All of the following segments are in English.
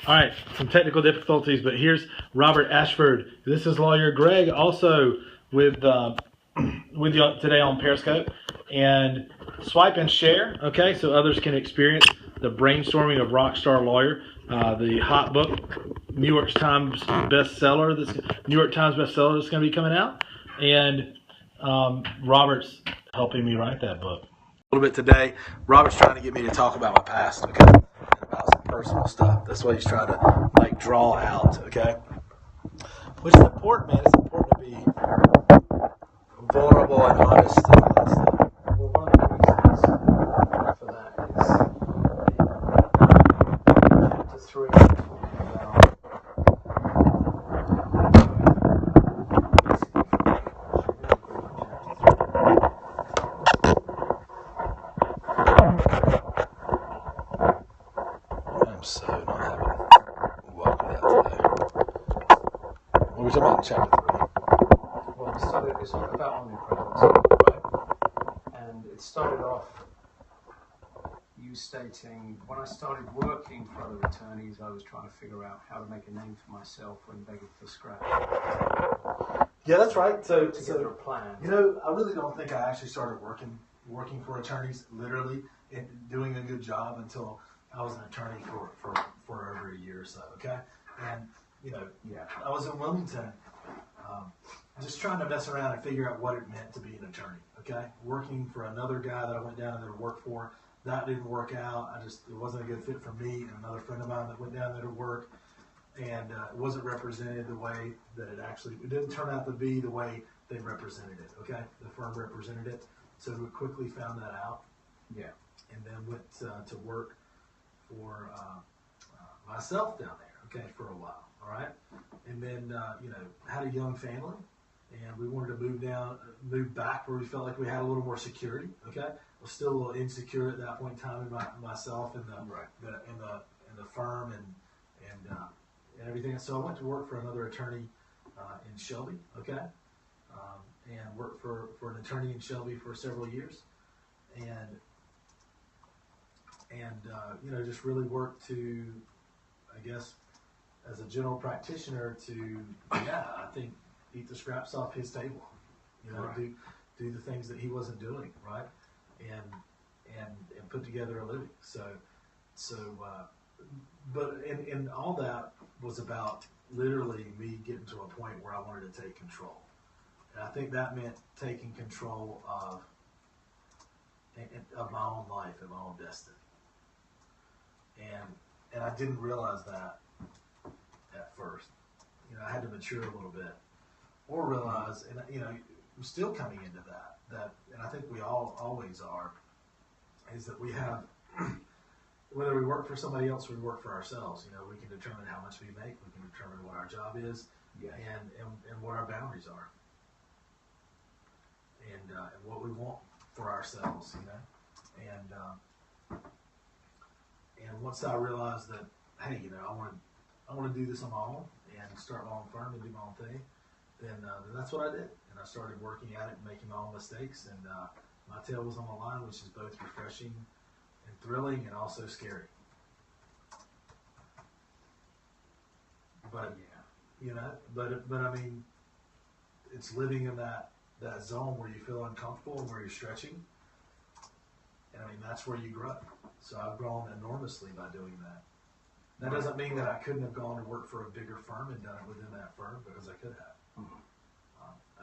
All right, some technical difficulties, but here's Robert Ashford. This is lawyer Greg, also with you today on Periscope. And swipe and share, okay, so others can experience the brainstorming of Rockstar Lawyer, the hot book, New York Times bestseller that's going to be coming out. And Robert's helping me write that book. A little bit today. Robert's trying to get me to talk about my past, okay, and about some personal stuff. That's what he's trying to like draw out, okay. Which is important, man. It's important to be vulnerable and honest and all that stuff. Well, one of the reasons for that is chapter 3 talking about I'm so not having welcome that today. What are we talking about in chapter 3? Well, it's about omnipresence, Right. and it started off you stating, when I started working for other attorneys, I was trying to figure out how to make a name for myself when begging for scratch. Yeah, that's right. So Together a plan. you know, I really don't think I actually started working for attorneys, literally, and doing a good job until I was an attorney for over a year or so, okay? And, you know, I was in Wilmington, just trying to mess around and figure out what it meant to be an attorney, okay? Working for another guy that I went down there to work for, that didn't work out. It wasn't a good fit for me and another friend of mine that went down there to work, and it wasn't represented the way that it didn't turn out to be the way they represented it, okay? The firm represented it, so we quickly found that out. Yeah. And then went to work for myself down there, okay, for a while, all right? And then, you know, had a young family, and we wanted to move back where we felt like we had a little more security, okay? I was still a little insecure at that point in time in myself and the firm and everything. So I went to work for another attorney in Shelby, okay? And worked for an attorney in Shelby for several years. And you know, just really worked to, I guess, as a general practitioner to, I think, eat the scraps off his table, you know, Right. do the things that he wasn't doing, right, and put together a living. And all that was about literally me getting to a point where I wanted to take control, and I think that meant taking control of my own life and my own destiny. And I didn't realize that at first. You know, I had to mature a little bit, or realize, and you know, I'm still coming into that, and I think we all always are, is that we have, whether we work for somebody else or we work for ourselves, you know, we can determine how much we make, we can determine what our job is, and what our boundaries are, and what we want for ourselves, you know, and once I realized that, hey, you know, I want to do this on my own and start my own firm and do my own thing, then that's what I did. And I started working at it and making my own mistakes. And my tail was on the line, which is both refreshing and thrilling and also scary. But, you know, but I mean, it's living in that zone where you feel uncomfortable and where you're stretching. And I mean, that's where you grow. So I've grown enormously by doing that. That doesn't mean that I couldn't have gone to work for a bigger firm and done it within that firm, because I could have. Mm-hmm.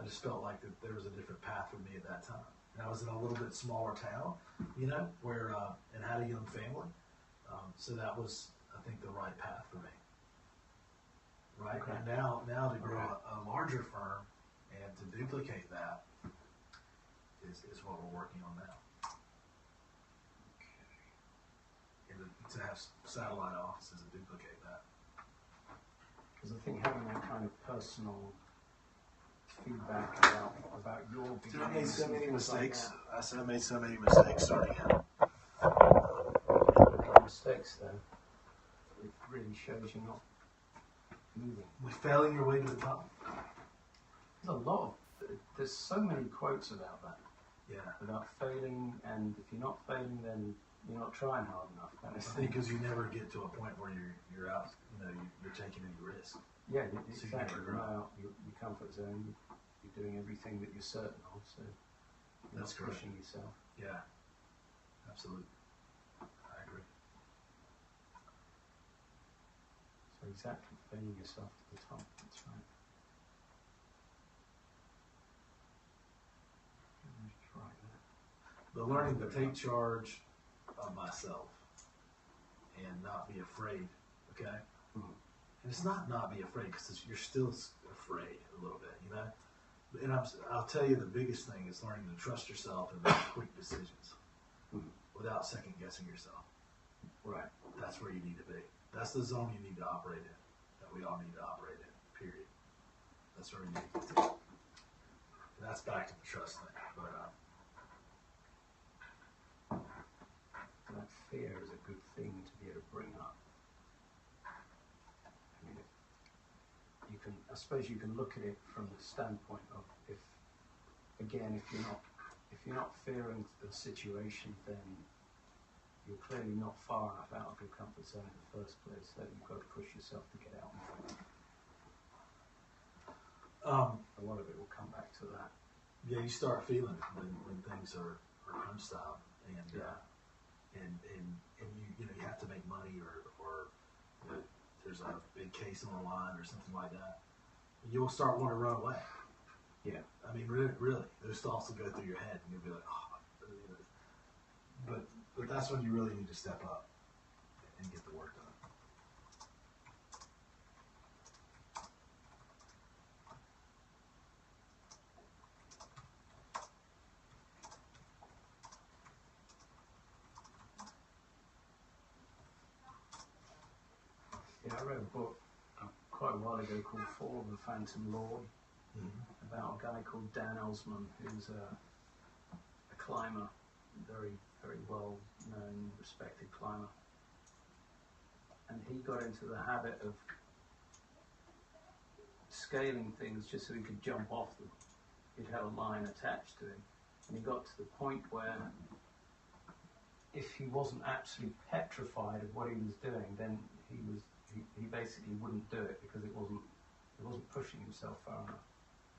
I just felt like that there was a different path for me at that time. And I was in a little bit smaller town, you know, where and had a young family. So that was, I think, the right path for me. Right? Okay. And now to grow a larger firm and to duplicate that is what we're working on now. And to have satellite offices and duplicate that. Because I think having that kind of personal feedback about your Dude, beginnings. I made so many things like mistakes. that. I said I made so many mistakes starting out. Mistakes, though, it really shows you're not moving. With failing your way to the top. There's so many quotes about that. Yeah. About failing, and if you're not failing, then you're not trying hard enough. Kind I of think thing. because you never get to a point where you're out, you're taking any risk. Yeah, So you exactly. never You're grow. not out your comfort zone. You're doing everything that you're certain of, so you're That's not correct. pushing yourself. Yeah, absolutely. I agree. So exactly, bringing yourself to the top. That's right. Just write that. But learning to take charge of myself and not be afraid, okay? Mhm. And it's not be afraid because you're still afraid a little bit, you know? And I'll tell you the biggest thing is learning to trust yourself and make quick decisions Mhm. without second guessing yourself. Right. That's where you need to be. That's the zone you need to operate in, that we all need to operate in, period. That's where we need to get to. And that's back to the trust thing. But That fear is a good thing to be able to bring up. I mean, you can, I suppose you can look at it from the standpoint of if you're not fearing the situation, then you're clearly not far enough out of your comfort zone in the first place. So you've got to push yourself to get out. A lot of it will come back to that. yeah, you start feeling it when things are crunch time, and you have to make money or there's a big case on the line or something like that. You'll start wanting to run away. Yeah. I mean, really, those thoughts will go through your head, and you'll be like, oh. But that's when you really need to step up and get the work done. Yeah, I read a book quite a while ago called Fall of the Phantom Lord about a guy called Dan Osman, who's a climber, very, very well known, respected climber. And he got into the habit of scaling things just so he could jump off them. He'd have a line attached to him. And he got to the point where if he wasn't absolutely petrified of what he was doing, then he basically wouldn't do it because it wasn't pushing himself far enough.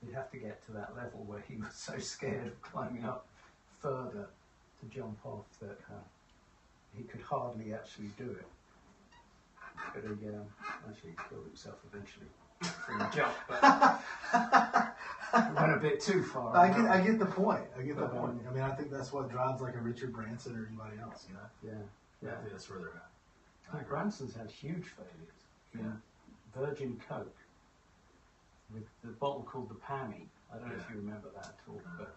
He'd have to get to that level where he was so scared of climbing up further to jump off that he could hardly actually do it. But he actually killed himself eventually from the jump, but it went a bit too far. I get the point. I get the point. I mean, I think that's what drives like a Richard Branson or anybody else, you know? Yeah. I think that's where they're at. Branson's had huge failures. Yeah. Virgin Coke with the bottle called the Pammy. I don't know if you remember that at all, but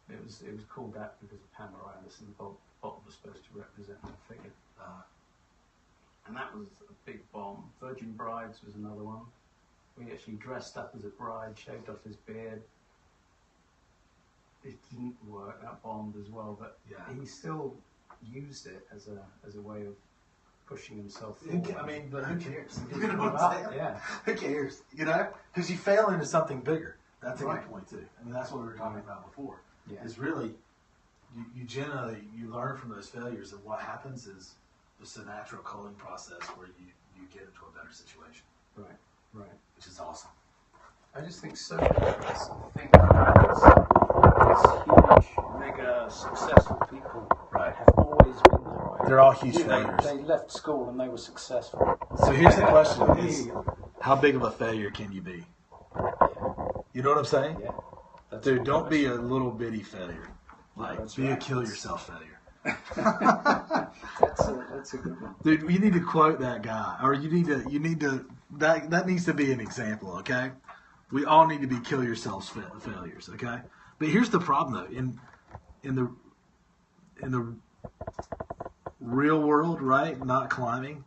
it was called that because of Pamoritis, and the bottle was supposed to represent that figure. And that was a big bomb. Virgin Brides was another one. We actually dressed up as a bride, shaved off his beard. It didn't work. That bombed as well, but he still used it as a way of pushing himself forward. I mean, but who cares? You know what I'm saying? Yeah. Who cares? You know? Because you fail into something bigger. That's a good point, too. I mean, that's what we were talking about before. Yeah. Is really, you generally, you learn from those failures, and what happens is just a natural culling process where you get into a better situation. Right. Which is awesome. I just think so many of us think that these huge, mega, successful people have always been that way. They're all huge failures. They left school and they were successful. So here's the question: is how big of a failure can you be? You know what I'm saying? Yeah. Dude, don't be a little bitty failure. Like, be a kill yourself failure. That's a good one. Dude, you need to quote that guy, or you need to that needs to be an example, okay? We all need to be kill yourselves failures, okay? But here's the problem though, in the real world, right? Not climbing,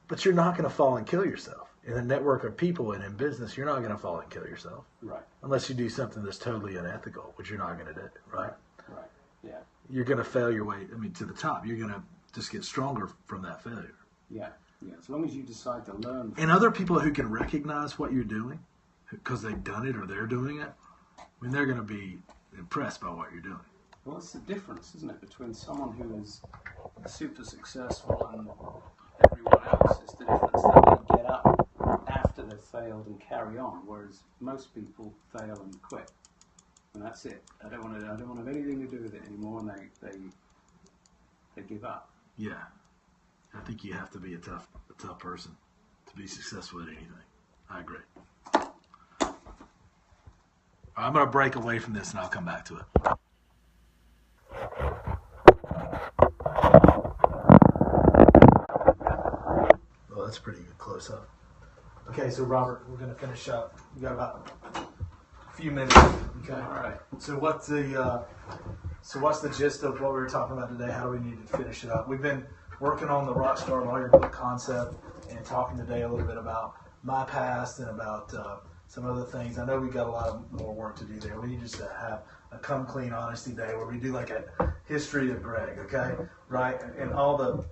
but you're not going to fall and kill yourself. In a network of people and in business, you're not going to fall and kill yourself, Right. unless you do something that's totally unethical, which you're not going to do, right? Right. Yeah. You're going to fail your way, to the top. You're going to just get stronger from that failure. Yeah. As long as you decide to learn. And other people who can recognize what you're doing, because they've done it or they're doing it, I mean, they're going to be impressed by what you're doing. Well, that's the difference, isn't it, between someone who is super successful and everyone else. It's the difference that they get up after they've failed and carry on, whereas most people fail and quit, and that's it. I don't want to have anything to do with it anymore, and they give up. Yeah, I think you have to be a tough person to be successful at anything. I agree. I'm going to break away from this and I'll come back to it. Well, that's pretty good close up. Okay, so Robert, we're going to finish up. We got about a few minutes. Okay. All right. So what's the gist of what we were talking about today? How do we need to finish it up? We've been working on the Rockstar Lawyer book concept and talking today a little bit about my past and about some other things. I know we got a lot more work to do there. We need just to have a come clean honesty day where we do like a history of Greg, okay? Right? And all the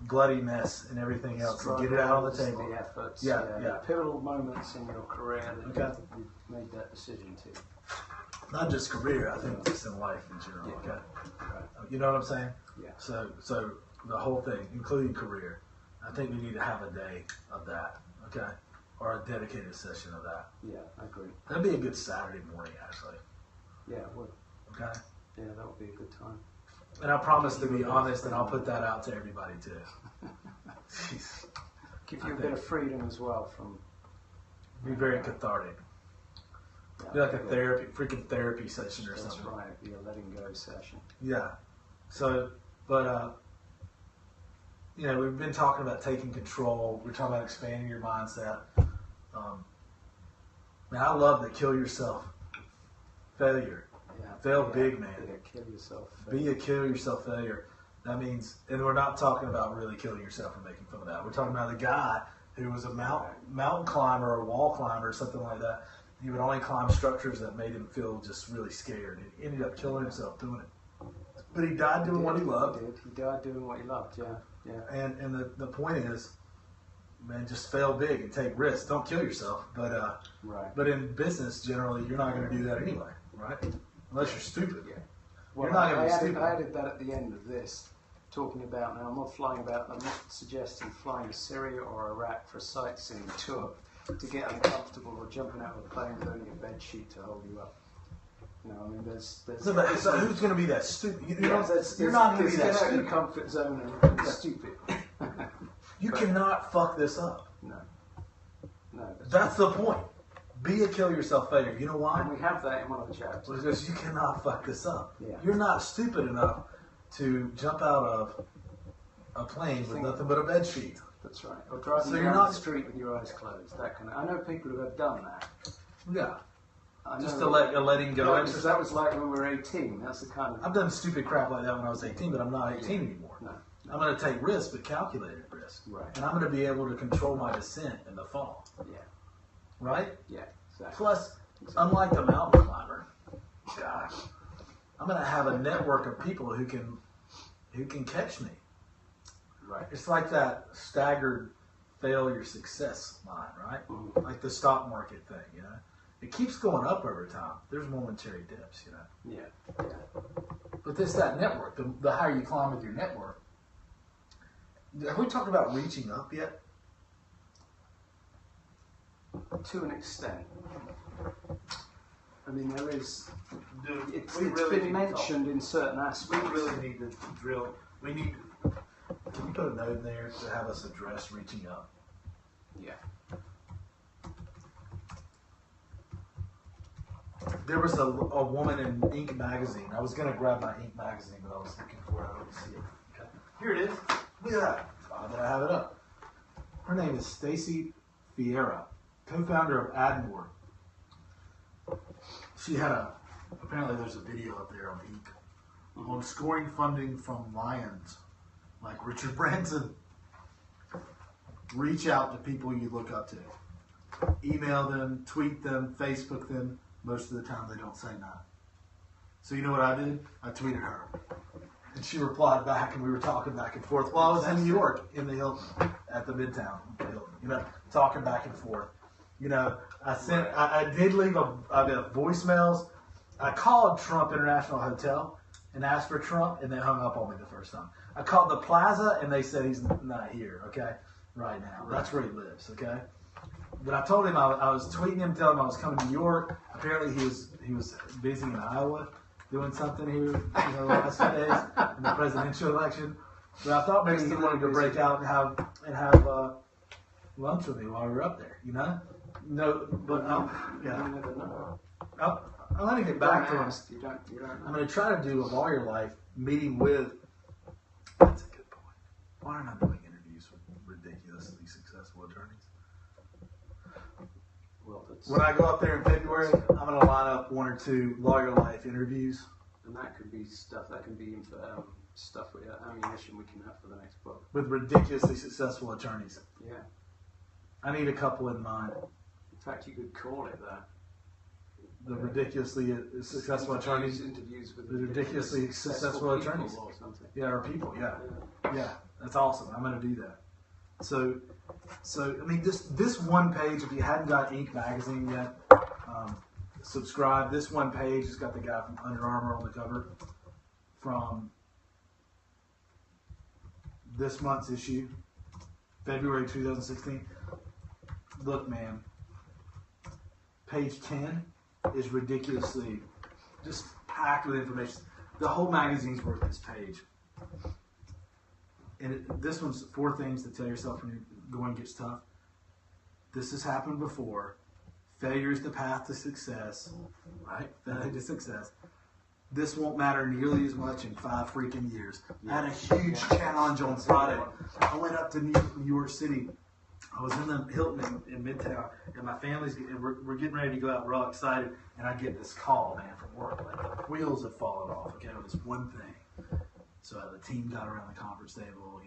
bloody mess and everything else. And get it out on the table. The efforts, Yeah. pivotal moments in your career that Okay. you've made that decision to. Not just career, I think just in life in general, Yeah. okay? Right. You know what I'm saying? Yeah. So the whole thing, including career, I think we need to have a day of that, okay? Or a dedicated session of that. Yeah, I agree. That'd be a good Saturday morning, actually. Yeah, it would. Okay? Yeah, that would be a good time. And I promise to be honest, and I'll put that out to everybody too. Jeez. Give you a bit of freedom as well from. Be very cathartic. Be like a freaking therapy session or That's something. right, be a letting go session. Yeah. So, but we've been talking about taking control. We're talking about expanding your mindset. Man, I love the kill yourself failure. Yeah. Fail big, man. Yeah, kill yourself. Be a kill yourself failure. That means, and we're not talking about really killing yourself and making fun of that. We're talking about a guy who was a mountain climber or wall climber or something like that. He would only climb structures that made him feel just really scared. And he ended up killing himself doing it. But he died doing what he loved. He died doing what he loved, yeah. And the point is, man, just fail big and take risks. Don't kill yourself. But in business, generally, you're not going to do that anyway, right? Unless you're stupid. Yeah. Well, You're not going to be stupid. I added that at the end of this, talking about, now I'm not suggesting flying to Syria or Iraq for a sightseeing tour to get uncomfortable or jumping out of a plane with only a bed sheet to hold you up. You know, I mean, there's So who's going to be that stupid? You're not going to be that get out of stupid. your comfort zone and stupid. You cannot fuck this up. No. That's the point. Be a kill yourself failure. You know why? And we have that in one of the chapters. Because you cannot fuck this up. Yeah. You're not stupid enough to jump out of a plane with nothing but a bed sheet. That's right. Or driving down the street with your eyes closed. That kind of. I know people who have done that. Yeah. Just to letting go. That was like when we were 18. That's the kind of. I've done stupid crap like that when I was 18, but I'm not 18 anymore. No. I'm going to take risks, but calculated risk. Right. And I'm going to be able to control my descent in the fall. Yeah. Right? Yeah. Exactly. Plus, unlike the mountain climber, gosh, I'm going to have a network of people who can catch me. Right. It's like that staggered failure success line, right? Mm-hmm. Like the stock market thing, you know? It keeps going up over time. There's momentary dips, you know? Yeah. But this that network, the higher you climb with your network. Have we talked about reaching up yet? To an extent. I mean, there is. It's really been mentioned in certain aspects. We really need to drill. Can you put a note in there to have us address reaching up? Yeah. There was a woman in Inc. magazine. I was going to grab my Inc. magazine, but I was looking for it. I don't see it. Okay. Here it is. Look at that. Oh, did I have it up? Her name is Stacy Vieira, co-founder of Admore. She had apparently there's a video up there on Inc. on scoring funding from Lions, like Richard Branson. Reach out to people you look up to. Email them, tweet them, Facebook them. Most of the time they don't say nothing. So you know what I did? I tweeted her. And she replied back and we were talking back and forth. Well, I was in New York in the Hilton, at the Midtown Hilton, talking back and forth. I did leave a voicemails. I called Trump International Hotel and asked for Trump, and they hung up on me the first time. I called the Plaza, and they said he's not here, okay, right now. That's where he lives, okay? But I told him I was tweeting him, telling him I was coming to New York. Apparently he was busy in Iowa doing something here, the last few days in the presidential election. But I thought maybe he wanted to break out and have lunch with me while we were up there, No, but yeah. You never know. I'm going to get back to him. You don't I'm going to try to do a lawyer life meeting with. That's a good point. Why aren't I doing interviews with ridiculously successful attorneys? Well, When I go up there in February, I'm going to line up 1 or 2 lawyer life interviews. and that could be stuff. That can be stuff with ammunition we can have for the next book. With ridiculously successful attorneys. Yeah. I need a couple in mind. In fact, you could call it that. The ridiculously successful attorneys. Interviews with The ridiculously successful attorneys. or something. Yeah, or people. Yeah, that's awesome. I'm going to do that. So I mean, this one page. If you hadn't got Ink magazine yet, subscribe. This one page has got the guy from Under Armour on the cover from this month's issue, February 2016. Look, man, page 10 is ridiculously just packed with information. The whole magazine's worth this page. And this one's 4 things to tell yourself when your going gets tough. This has happened before. Failure is the path to success, right? Failure to success. This won't matter nearly as much in 5 freaking years. I had a huge challenge on Friday. I went up to New York City. I was in the Hilton in Midtown, and my family's we're getting ready to go out. We're all excited, and I get this call, man, from work. Like the wheels have fallen off. Okay, with this one thing. So the team got around the conference table,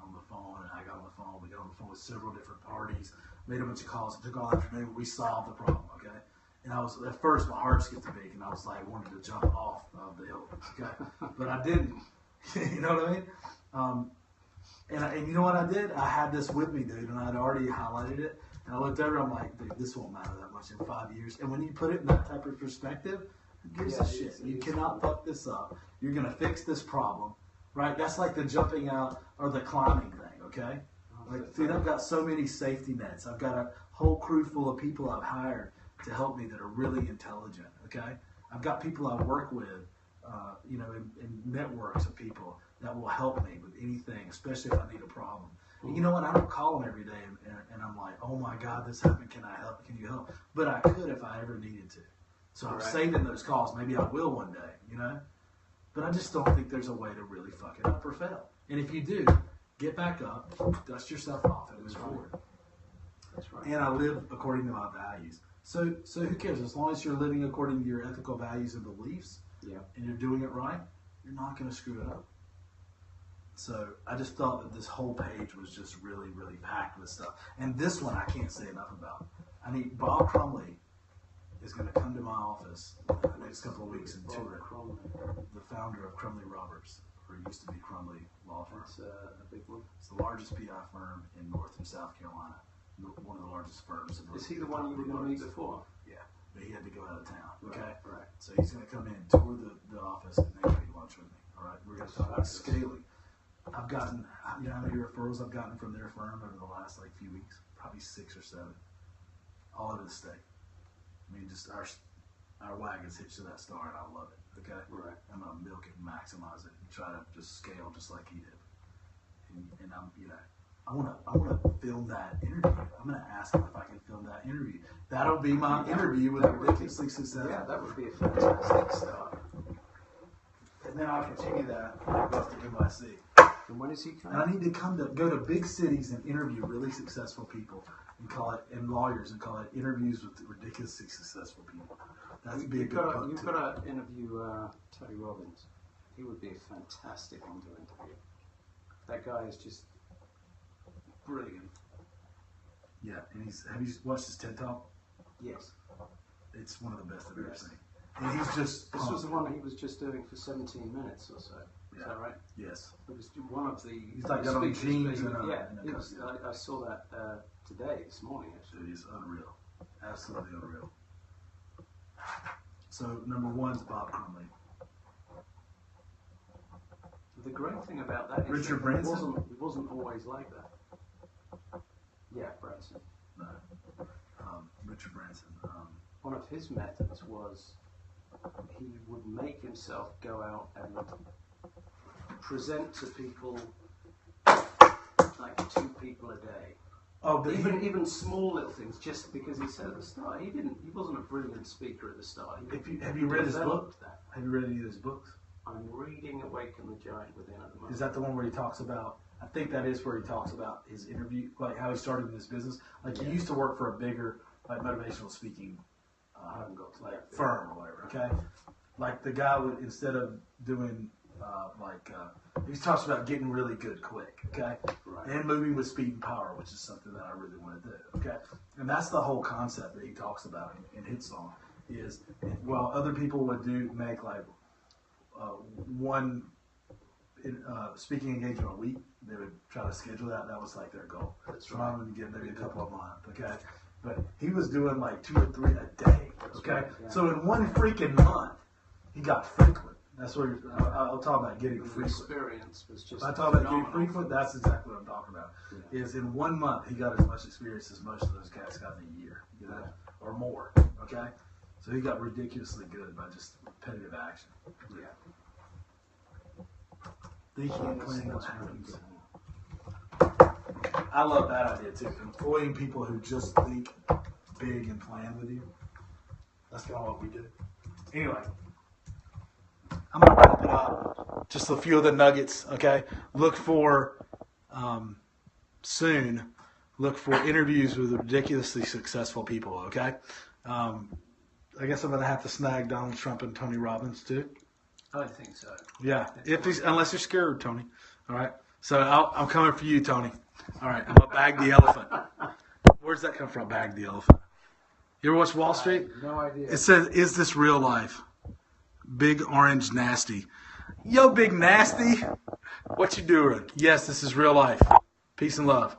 on the phone, and I got on the phone. We got on the phone with several different parties, made a bunch of calls. It took all afternoon. We solved the problem, okay? And I was, at first, my heart skipped a beat, and I was like, wanted to jump off of the hill, okay? But I didn't. You know what I mean? And you know what I did? I had this with me, dude, and I'd already highlighted it. And I looked over, I'm like, dude, this won't matter that much in 5 years. And when you put it in that type of perspective, who gives a shit? You cannot fuck this up. You're going to fix this problem, right? That's like the jumping out or the climbing thing, okay? Like, dude, I've got so many safety nets. I've got a whole crew full of people I've hired to help me that are really intelligent, okay? I've got people I work with, in networks of people that will help me with anything, especially if I need a problem. And you know what? I don't call them every day and I'm like, oh my God, this happened. Can I help? Can you help? But I could if I ever needed to. So I'm saving those calls. Maybe I will one day, But I just don't think there's a way to really fuck it up or fail. And if you do, get back up, dust yourself off, and move forward. That's right. And I live according to my values. So who cares? As long as you're living according to your ethical values and beliefs, and you're doing it right, you're not going to screw it up. So I just thought that this whole page was just really, really packed with stuff. And this one I can't say enough about. I need Bob Crumley is going to come to my office in the next couple of weeks and tour it. The founder of Crumley Roberts, or it used to be Crumley Law Firm. It's a big one. It's the largest PI firm in North and South Carolina. One of the largest firms. Is he the one you were going to meet before? Yeah, but he had to go out of town. Okay, Right. So he's going to come in, tour the office, and then eat lunch with me. All right, we're going to talk about scaling. I've gotten, how many referrals I've gotten from their firm over the last few weeks? Probably 6 or 7, all over the state. I mean, just our wagon's hitched to that star, and I love it. Okay, Right. I'm gonna milk it and maximize it, and try to just scale just like he did. And I'm, I want to film that interview. I'm gonna ask him if I can film that interview. That'll be my interview with ridiculously successful. Yeah, that would be a fantastic start. And then I'll continue that and go up to NYC. And when is he And coming? I need to go to big cities and interview really successful people and lawyers and call it interviews with ridiculously successful people. That'd be a good book. You've got to interview Tony Robbins. He would be a fantastic one to interview. That guy is just brilliant. Yeah, and have you watched his TED Talk? Yes. It's one of the best I've ever seen. And he's just This was the one he was just doing for 17 minutes or so. Is that right? Yes. It was one of the. He's like got on speeches jeans being- and yeah. and It was, I saw that this morning actually. It is unreal. Absolutely unreal. So number 1 is Bob Crumley. the great thing about that is Richard that Branson? it wasn't always like that. Yeah, Branson. No. Richard Branson. One of his methods was he would make himself go out and present to people like 2 people a day. Oh, but Even small little things, just because he said at the start, he wasn't a brilliant speaker at the start. have you read his book? developed that. Have you read any of his books? I'm reading Awaken the Giant Within at the moment. Is that the one where he talks about? I think that is where he talks about his interview, like how he started in this business. Like he used to work for a bigger, like motivational speaking, I haven't got to like that bit. firm or whatever. Okay, like the guy would, instead of doing he talks about getting really good quick. Okay, Right. and moving with speed and power, which is something that I really want to do. Okay, and that's the whole concept that he talks about in his song. Is while other people would make like one speaking engagement a week, they would try to schedule that. That was like their goal. That's So right. I'm going to get maybe a couple a month, okay? But he was doing like 2 or 3 a day, okay? right, yeah. So in one freaking month, he got frequent. That's where I'll talk about getting The frequent. experience was just If I talk about getting phenomenal. frequent, that's exactly what I'm talking about. Yeah. Is in 1 month, he got as much experience as most of those guys got in a year, you know, or more, okay? So he got ridiculously good by just repetitive action. Yeah. Thinking and planning what happens. I love that idea too. Employing people who just think big and plan with you. That's kind of what we do. Anyway, I'm gonna wrap it up. Just a few of the nuggets. Okay, look for soon. Look for interviews with ridiculously successful people. Okay. I guess I'm gonna have to snag Donald Trump and Tony Robbins too. I think so. Yeah, unless you're scared, Tony. All right. So I'm coming for you, Tony. All right. I'm gonna bag the elephant. Where's that come from? Bag the elephant. You ever watch Wall Street? No idea. It says, "Is this real life?" Big Orange Nasty. Yo, Big Nasty. What you doing? Yes, this is real life. Peace and love.